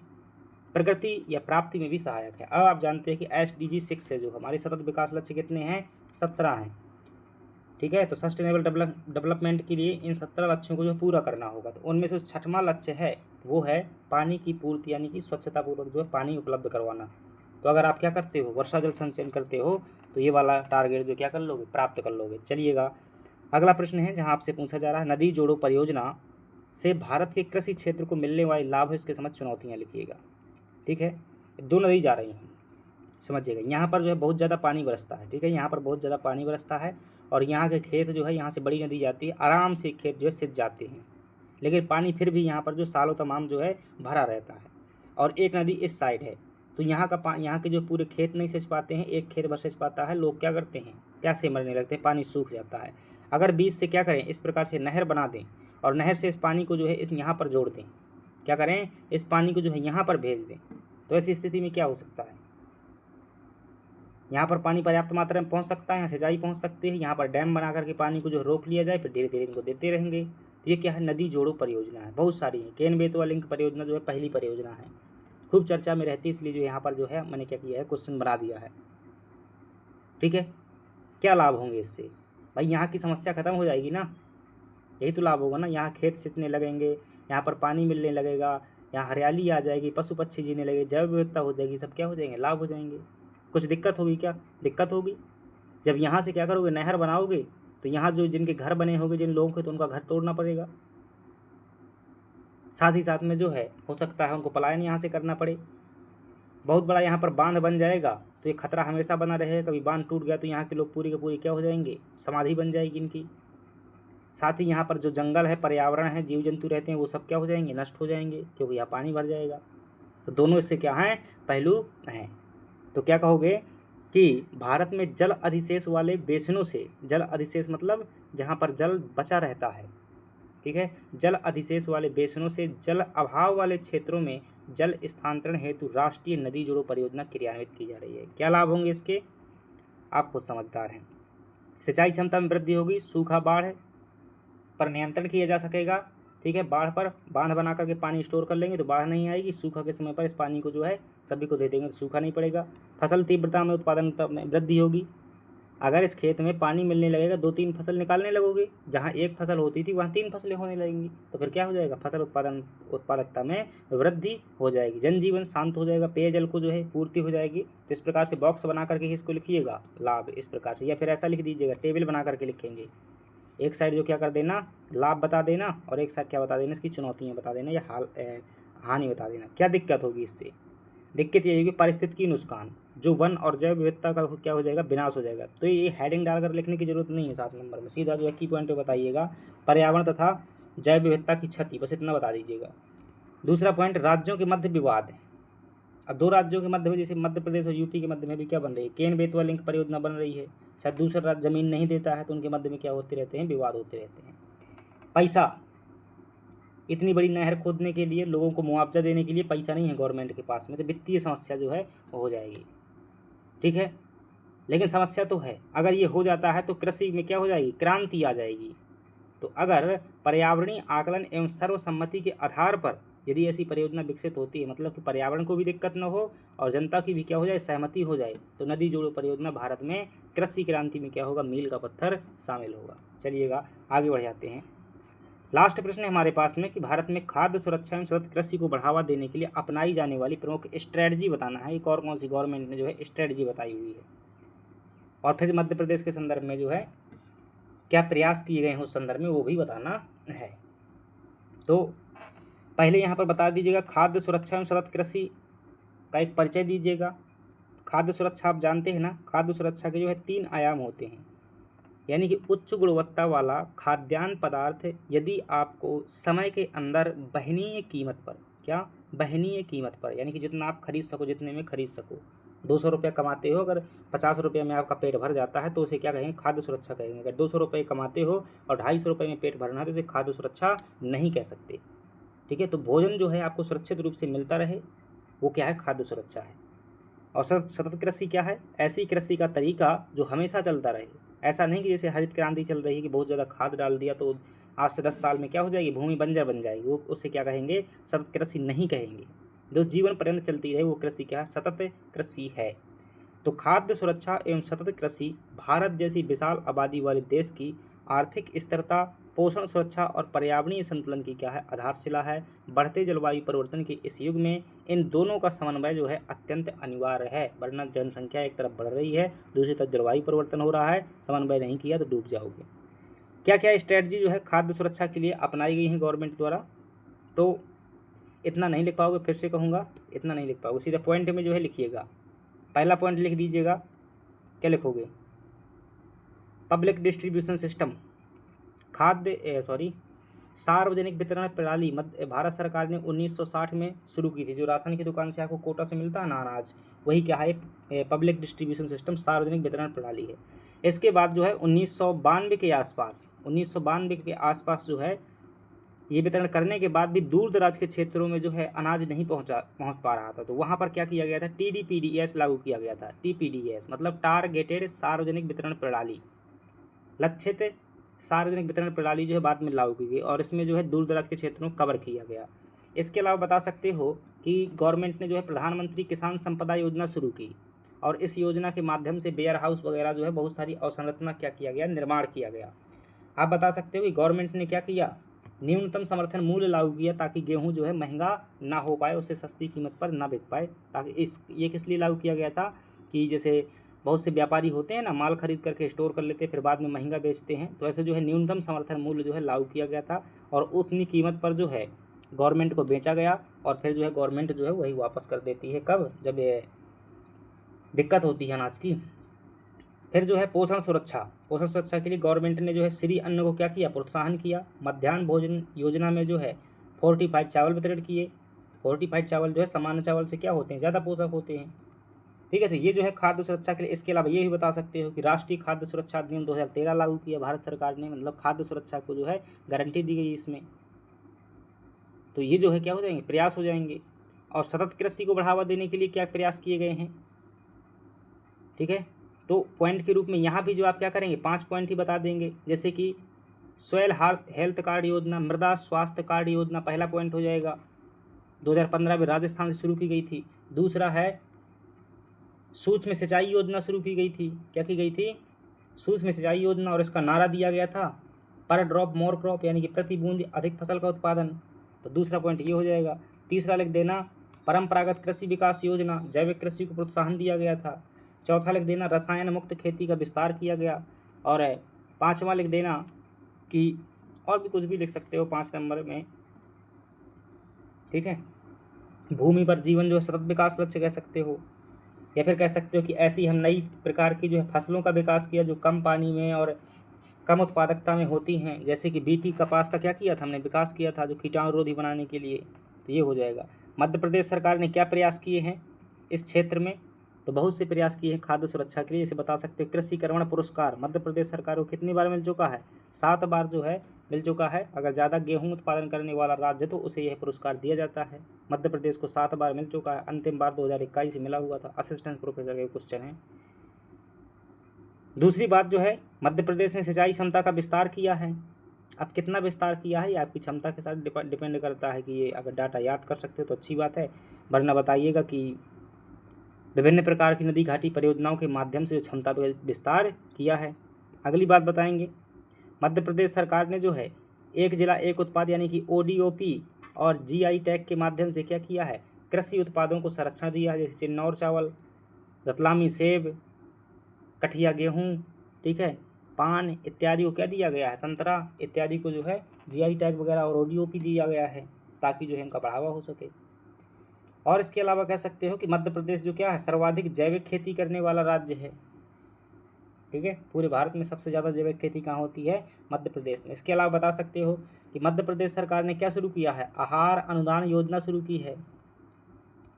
[SPEAKER 1] प्रगति या प्राप्ति में भी सहायक है। अब आप जानते हैं कि SDG 6 से जो हमारे सतत विकास लक्ष्य कितने हैं, 17 हैं। ठीक है, तो सस्टेनेबल डेवलपमेंट के लिए इन 17 लक्ष्यों को जो पूरा करना होगा। तो उनमें से 6वां लक्ष्य है वो है पानी की पूर्ति, यानी कि स्वच्छतापूर्वक जो है पानी उपलब्ध करवाना। तो अगर आप क्या करते हो, वर्षा जल संचयन करते हो, तो ये वाला टारगेट जो क्या कर लोगे, प्राप्त कर लोगे। चलिएगा, अगला प्रश्न है जहाँ आपसे पूछा जा रहा है, नदी जोड़ो परियोजना से भारत के कृषि क्षेत्र को मिलने वाले लाभ है, इसके समझ चुनौतियाँ लिखिएगा। ठीक है, 2 नदी जा रही हैं, समझिएगा। यहाँ पर जो है बहुत ज़्यादा पानी बरसता है। ठीक है, यहाँ पर बहुत ज़्यादा पानी बरसता है और यहाँ के खेत जो है, यहाँ से बड़ी नदी जाती है, आराम से खेत जो है सिंच जाते हैं, लेकिन पानी फिर भी यहाँ पर जो सालों तमाम जो है भरा रहता है। और एक नदी इस साइड है, तो यहाँ का यहाँ के जो पूरे खेत नहीं सिंच पाते हैं, एक खेत भर सिंच पाता है। लोग क्या करते हैं, प्यासे मरने लगते हैं, पानी सूख जाता है। अगर बीच से क्या करें, इस प्रकार से नहर बना दें और नहर से इस पानी को जो है इस यहाँ पर जोड़ दें, क्या करें, इस पानी को जो है यहाँ पर भेज दें, तो ऐसी स्थिति में क्या हो सकता है, यहाँ पर पानी पर्याप्त मात्रा में पहुँच सकता है, यहाँ सिंचाई पहुँच सकती है। यहाँ पर डैम बना करके पानी को जो रोक लिया जाए, फिर धीरे धीरे इनको देते रहेंगे। तो ये क्या है, नदी जोड़ो परियोजना है, बहुत सारी है। केन बेतवा लिंक परियोजना जो है पहली परियोजना है, खूब चर्चा में रहती है, इसलिए जो यहाँ पर जो है मैंने क्या किया है, क्वेश्चन बना दिया है। ठीक है, क्या लाभ होंगे इससे, भाई यहाँ की समस्या खत्म हो जाएगी ना, यही तो लाभ होगा ना। यहाँ खेत सिंचने लगेंगे, यहाँ पर पानी मिलने लगेगा, यहाँ हरियाली आ जाएगी, पशु पक्षी जीने लगेंगे, जैव विविधता हो जाएगी, सब क्या हो जाएंगे, लाभ हो जाएंगे। कुछ दिक्कत होगी क्या, दिक्कत होगी। जब यहाँ से क्या करोगे, नहर बनाओगे, तो यहाँ जो जिनके घर बने होंगे, जिन लोगों के, तो उनका घर तोड़ना पड़ेगा। साथ ही साथ में जो है हो सकता है उनको पलायन यहाँ से करना पड़े। बहुत बड़ा यहाँ पर बांध बन जाएगा, तो ये खतरा हमेशा बना रहेगा, कभी बांध टूट गया तो यहाँ के लोग पूरी के पूरी क्या हो जाएंगे, समाधि बन जाएगी इनकी। साथ ही यहाँ पर जो जंगल है, पर्यावरण है, जीव जंतु रहते हैं, वो सब क्या हो जाएंगे, नष्ट हो जाएंगे, क्योंकि यहाँ पानी भर जाएगा। तो दोनों इससे क्या हैं, पहलू हैं। तो क्या कहोगे कि भारत में जल अधिशेष वाले बेसिनों से, जल अधिशेष मतलब जहाँ पर जल बचा रहता है, ठीक है, जल अधिशेष वाले बेसिनों से जल अभाव वाले क्षेत्रों में जल स्थानांतरण हेतु राष्ट्रीय नदी जोड़ो परियोजना क्रियान्वित की जा रही है। क्या लाभ होंगे इसके, आप खुद समझदार हैं। सिंचाई क्षमता में वृद्धि होगी, सूखा बाढ़ पर नियंत्रण किया जा सकेगा। ठीक है, बाढ़ पर बांध बना करके पानी स्टोर कर लेंगे तो बाढ़ नहीं आएगी। सूखा के समय पर इस पानी को जो है सभी को दे देंगे तो सूखा नहीं पड़ेगा। फसल तीव्रता में, उत्पादन में वृद्धि होगी। अगर इस खेत में पानी मिलने लगेगा, 2-3 फसल निकालने लगोगे, जहाँ एक फसल होती थी वहाँ 3 फसलें होने लगेंगी, तो फिर क्या हो जाएगा, फसल उत्पादकता में वृद्धि हो जाएगी, जनजीवन शांत हो जाएगा, पेयजल को जो है पूर्ति हो जाएगी। तो इस प्रकार से बॉक्स बना करके इसको लिखिएगा, लाभ इस प्रकार से, या फिर ऐसा लिख दीजिएगा, टेबल बना करके लिखेंगे। एक साइड जो क्या कर देना, लाभ बता देना, और एक साइड क्या बता देना, इसकी चुनौतियाँ बता देना या हानि बता देना। क्या दिक्कत होगी इससे, दिक्कत ये होगी पारिस्थितिकी नुकसान, जो वन और जैव विविधता का क्या हो जाएगा, विनाश हो जाएगा। तो ये हेडिंग डालकर लिखने की जरूरत नहीं है 7 नंबर में, सीधा जो है की पॉइंट पे बताइएगा, पर्यावरण तथा जैव विविधता की क्षति, बस इतना बता दीजिएगा। दूसरा पॉइंट, राज्यों के मध्य विवाद है। अब 2 राज्यों के मध्य में, जैसे मध्य प्रदेश और यूपी के मध्य में भी क्या बन रही है, केन बेतवा लिंक परियोजना बन रही है। शायद दूसरा राज्य ज़मीन नहीं देता है, तो उनके मध्य में क्या होते रहते हैं, विवाद होते रहते हैं। पैसा, इतनी बड़ी नहर खोदने के लिए लोगों को मुआवजा देने के लिए पैसा नहीं है गवर्नमेंट के पास में, तो वित्तीय समस्या जो है वो हो जाएगी। ठीक है, लेकिन समस्या तो है, अगर ये हो जाता है तो कृषि में क्या हो जाएगी, क्रांति आ जाएगी। तो अगर पर्यावरणीय आकलन एवं सर्वसम्मति के आधार पर यदि ऐसी परियोजना विकसित होती है, मतलब कि पर्यावरण को भी दिक्कत न हो और जनता की भी क्या हो जाए, सहमति हो जाए, तो नदी जोड़ो परियोजना भारत में कृषि क्रांति में क्या होगा, मील का पत्थर शामिल होगा। चलिएगा आगे बढ़ जाते हैं। लास्ट प्रश्न है हमारे पास में कि भारत में खाद्य सुरक्षा एवं सतत कृषि को बढ़ावा देने के लिए अपनाई जाने वाली प्रमुख स्ट्रेटजी बताना है। एक और कौन सी गवर्नमेंट ने जो है स्ट्रेटजी बताई हुई है, और फिर मध्य प्रदेश के संदर्भ में जो है क्या प्रयास किए गए हैं उस संदर्भ में वो भी बताना है। तो पहले यहाँ पर बता दीजिएगा खाद्य सुरक्षा एवं सतत कृषि का एक परिचय दीजिएगा। खाद्य सुरक्षा आप जानते हैं ना, खाद्य सुरक्षा के जो है 3 आयाम होते हैं, यानी कि उच्च गुणवत्ता वाला खाद्यान्न पदार्थ यदि आपको समय के अंदर वहनीय कीमत पर, क्या वहनीय कीमत पर, यानी कि जितना आप खरीद सको, जितने में खरीद सको, 200 रुपये कमाते हो, अगर 50 रुपये में आपका पेट भर जाता है तो उसे क्या कहेंगे, खाद्य सुरक्षा कहेंगे। अगर 200 रुपये कमाते हो और 250 रुपये में पेट भरना है तो उसे खाद्य सुरक्षा नहीं कह सकते। ठीक है, तो भोजन जो है आपको सुरक्षित रूप से मिलता रहे, वो क्या है, खाद्य सुरक्षा है। और सतत कृषि क्या है, ऐसी कृषि का तरीका जो हमेशा चलता रहे। ऐसा नहीं कि जैसे हरित क्रांति चल रही है कि बहुत ज़्यादा खाद डाल दिया तो आज से 10 साल में क्या हो जाएगी, भूमि बंजर बन जाएगी, वो उसे क्या कहेंगे, सतत कृषि नहीं कहेंगे। जो जीवन पर्यंत चलती रहे वो कृषि क्या है, सतत कृषि है। तो खाद्य सुरक्षा एवं सतत कृषि भारत जैसी विशाल आबादी वाले देश की आर्थिक स्थिरता, पोषण सुरक्षा और पर्यावरणीय संतुलन की क्या है, आधारशिला है। बढ़ते जलवायु परिवर्तन के इस युग में इन दोनों का समन्वय जो है अत्यंत अनिवार्य है, वरना जनसंख्या एक तरफ बढ़ रही है, दूसरी तरफ जलवायु परिवर्तन हो रहा है, समन्वय नहीं किया तो डूब जाओगे। क्या क्या स्ट्रेटजी जो है खाद्य सुरक्षा के लिए अपनाई गई है गवर्नमेंट द्वारा, तो इतना नहीं लिख पाओगे, फिर से कहूँगा इतना नहीं लिख पाओगे, सीधे पॉइंट में जो है लिखिएगा। पहला पॉइंट लिख दीजिएगा, क्या लिखोगे, पब्लिक डिस्ट्रीब्यूशन सिस्टम, सार्वजनिक वितरण प्रणाली भारत सरकार ने 1960 में शुरू की थी। जो राशन की दुकान से आपको कोटा से मिलता है ना अनाज, वही क्या है, पब्लिक डिस्ट्रीब्यूशन सिस्टम, सार्वजनिक वितरण प्रणाली है। इसके बाद जो है 1992 के आसपास जो है ये वितरण करने के बाद भी दूर दराज के क्षेत्रों में जो है अनाज नहीं पहुंच पा रहा था, तो वहाँ पर क्या किया गया था, TDPDS लागू किया गया था। TPDS मतलब टारगेटेड सार्वजनिक वितरण प्रणाली, लक्षित सार्वजनिक वितरण प्रणाली जो है बाद में लागू की गई, और इसमें जो है दूर दराज के क्षेत्रों को कवर किया गया। इसके अलावा बता सकते हो कि गवर्नमेंट ने जो है प्रधानमंत्री किसान संपदा योजना शुरू की, और इस योजना के माध्यम से वेयर हाउस वगैरह जो है बहुत सारी अवसंरचना क्या किया गया, निर्माण किया गया। आप बता सकते हो कि गवर्नमेंट ने क्या किया, न्यूनतम समर्थन मूल्य लागू किया ताकि गेहूं जो है महंगा ना हो पाए, उसे सस्ती कीमत पर ना बिक पाए। ताकि ये किस लिए लागू किया गया था कि जैसे बहुत से व्यापारी होते हैं ना, माल खरीद करके स्टोर कर लेते हैं, फिर बाद में महंगा बेचते हैं, तो ऐसे जो है न्यूनतम समर्थन मूल्य जो है लागू किया गया था, और उतनी कीमत पर जो है गवर्नमेंट को बेचा गया, और फिर जो है गवर्नमेंट जो है वही वापस कर देती है, कब, जब ये दिक्कत होती है अनाज की। फिर जो है पोषण सुरक्षा के लिए गवर्नमेंट ने जो है श्री अन्न को क्या किया, प्रोत्साहन किया। मध्याह्न भोजन योजना में जो है फोर्टिफाइड चावल वितरण किए। फोर्टिफाइड चावल जो है सामान्य चावल से क्या होते हैं, ज़्यादा पोषक होते हैं। ठीक है, तो ये जो है खाद्य सुरक्षा के लिए। इसके अलावा ये भी बता सकते हो कि राष्ट्रीय खाद्य सुरक्षा अधिनियम 2013 लागू किया भारत सरकार ने, मतलब खाद्य सुरक्षा को जो है गारंटी दी गई इसमें। तो ये जो है क्या हो जाएंगे, प्रयास हो जाएंगे। और सतत कृषि को बढ़ावा देने के लिए क्या प्रयास किए गए हैं, ठीक है। तो पॉइंट के रूप में यहाँ भी जो आप क्या करेंगे, 5 पॉइंट ही बता देंगे, जैसे कि सॉइल हेल्थ कार्ड योजना, मृदा स्वास्थ्य कार्ड योजना पहला पॉइंट हो जाएगा, 2015 में राजस्थान से शुरू की गई थी। दूसरा है सूक्ष्म सिंचाई योजना शुरू की गई थी। क्या की गई थी, सूक्ष्म सिंचाई योजना, और इसका नारा दिया गया था पर ड्रॉप मोर क्रॉप, यानी कि प्रति बूंद अधिक फसल का उत्पादन। तो दूसरा पॉइंट ये हो जाएगा। तीसरा लिख देना परंपरागत कृषि विकास योजना, जैविक कृषि को प्रोत्साहन दिया गया था। चौथा लिख देना रसायन मुक्त खेती का विस्तार किया गया। और 5वां लिख देना कि, और भी कुछ भी लिख सकते हो 5 नंबर में, ठीक है, भूमि पर जीवन जो है सतत विकास लक्ष्य कह सकते हो, या फिर कह सकते हो कि ऐसी हम नई प्रकार की जो है फसलों का विकास किया जो कम पानी में और कम उत्पादकता में होती हैं, जैसे कि बीटी कपास का क्या किया था हमने, विकास किया था जो कीटाणुरोधी बनाने के लिए। तो ये हो जाएगा। मध्य प्रदेश सरकार ने क्या प्रयास किए हैं इस क्षेत्र में, तो बहुत से प्रयास किए हैं खाद्य सुरक्षा के लिए। इसे बता सकते हो कृषि कर्मण पुरस्कार मध्य प्रदेश सरकार को कितनी बार मिल चुका है, 7 बार जो है मिल चुका है। अगर ज़्यादा गेहूं उत्पादन करने वाला राज्य तो उसे यह पुरस्कार दिया जाता है। मध्य प्रदेश को 7 बार मिल चुका है, अंतिम बार 2021 से मिला हुआ था। असिस्टेंट प्रोफेसर का क्वेश्चन है। दूसरी बात जो है, मध्य प्रदेश ने सिंचाई क्षमता का विस्तार किया है। अब कितना विस्तार किया है ये आपकी क्षमता के साथ डिपेंड करता है कि ये अगर डाटा याद कर सकते हो तो अच्छी बात है, वरना बताइएगा कि विभिन्न प्रकार की नदी घाटी परियोजनाओं के माध्यम से जो क्षमता का विस्तार किया है। अगली बात बताएंगे, मध्य प्रदेश सरकार ने जो है एक जिला एक उत्पाद यानी कि ODOP और GI टैग के माध्यम से क्या किया है, कृषि उत्पादों को संरक्षण दिया है। जैसे चिन्नौर चावल, रतलामी सेब, कठिया गेहूँ, ठीक है, पान इत्यादि को क्या दिया गया है, संतरा इत्यादि को जो है GI टैग वगैरह और ODOP दिया गया है, ताकि जो है इनका बढ़ावा हो सके। और इसके अलावा कह सकते हो कि मध्य प्रदेश जो क्या है, सर्वाधिक जैविक खेती करने वाला राज्य है। ठीक है, पूरे भारत में सबसे ज़्यादा जैविक खेती कहाँ होती है, मध्य प्रदेश में। इसके अलावा बता सकते हो कि मध्य प्रदेश सरकार ने क्या शुरू किया है, आहार अनुदान योजना शुरू की है।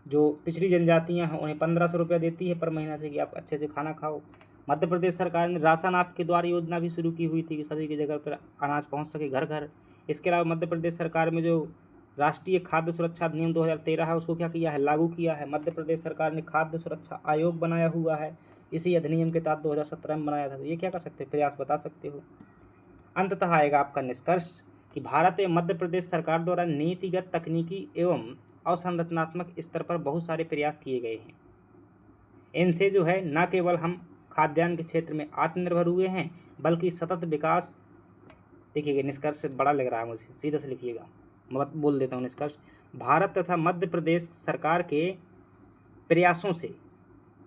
[SPEAKER 1] जो पिछड़ी जनजातियाँ हैं उन्हें 1500 रुपया देती है पर महीना से कि आप अच्छे से खाना खाओ। मध्य प्रदेश सरकार ने राशन आपके द्वार योजना भी शुरू की हुई थी कि सभी की जगह पर अनाज पहुंच सके घर घर। इसके अलावा मध्य प्रदेश सरकार में जो राष्ट्रीय खाद्य सुरक्षा अधिनियम 2013 है उसको क्या किया है, लागू किया है। मध्य प्रदेश सरकार ने खाद्य सुरक्षा आयोग बनाया हुआ है, इसी अधिनियम के तहत 2017 में बनाया था। तो ये क्या कर सकते हो, प्रयास बता सकते हो। अंततः आएगा आपका निष्कर्ष कि भारत एवं मध्य प्रदेश सरकार द्वारा नीतिगत, तकनीकी एवं अवसंरचनात्मक स्तर पर बहुत सारे प्रयास किए गए हैं। इनसे जो है न केवल हम खाद्यान्न के क्षेत्र में आत्मनिर्भर हुए हैं बल्कि सतत विकास, देखिएगा निष्कर्ष बड़ा लग रहा है मुझे, सीधा से लिखिएगा, मैं बोल देता हूँ निष्कर्ष। भारत तथा मध्य प्रदेश सरकार के प्रयासों से,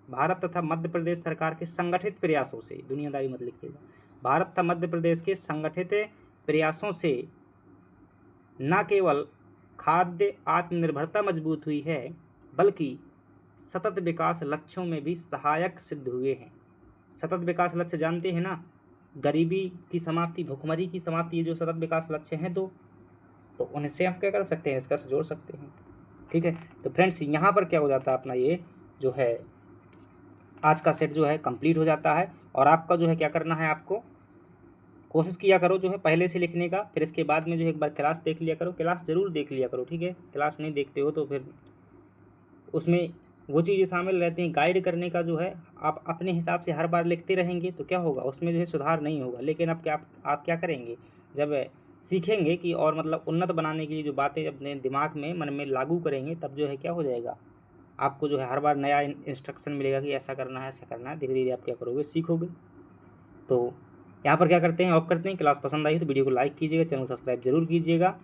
[SPEAKER 1] भारत तथा मध्य प्रदेश सरकार के संगठित प्रयासों से, दुनियादारी मत लिखिएगा, भारत तथा मध्य प्रदेश के संगठित प्रयासों से न केवल खाद्य आत्मनिर्भरता मजबूत हुई है बल्कि सतत विकास लक्ष्यों में भी सहायक सिद्ध हुए हैं। सतत विकास लक्ष्य जानते हैं ना, गरीबी की समाप्ति, भुखमरी की समाप्ति, ये जो सतत विकास लक्ष्य हैं तो उनसे आप क्या कर सकते हैं, इसका जोड़ सकते हैं। ठीक है, तो फ्रेंड्स यहाँ पर क्या हो जाता है, अपना ये जो है आज का सेट जो है कंप्लीट हो जाता है। और आपका जो है क्या करना है, आपको कोशिश किया करो जो है पहले से लिखने का, फिर इसके बाद में जो है एक बार क्लास देख लिया करो, क्लास ज़रूर देख लिया करो। ठीक है, क्लास नहीं देखते हो तो फिर उसमें वो चीज़ें शामिल रहती हैं। गाइड करने का जो है आप अपने हिसाब से हर बार लिखते रहेंगे तो क्या होगा, उसमें जो है सुधार नहीं होगा। लेकिन अब क्या आप क्या करेंगे, जब सीखेंगे कि और मतलब उन्नत बनाने के लिए जो बातें अपने दिमाग में, मन में लागू करेंगे, तब जो है क्या हो जाएगा, आपको जो है हर बार नया इंस्ट्रक्शन मिलेगा कि ऐसा करना है, ऐसा करना है। धीरे धीरे आप क्या करोगे, सीखोगे। तो यहाँ पर क्या करते हैं, ऑफ करते हैं। क्लास पसंद आई तो वीडियो को लाइक कीजिएगा, चैनल को सब्सक्राइब जरूर कीजिएगा।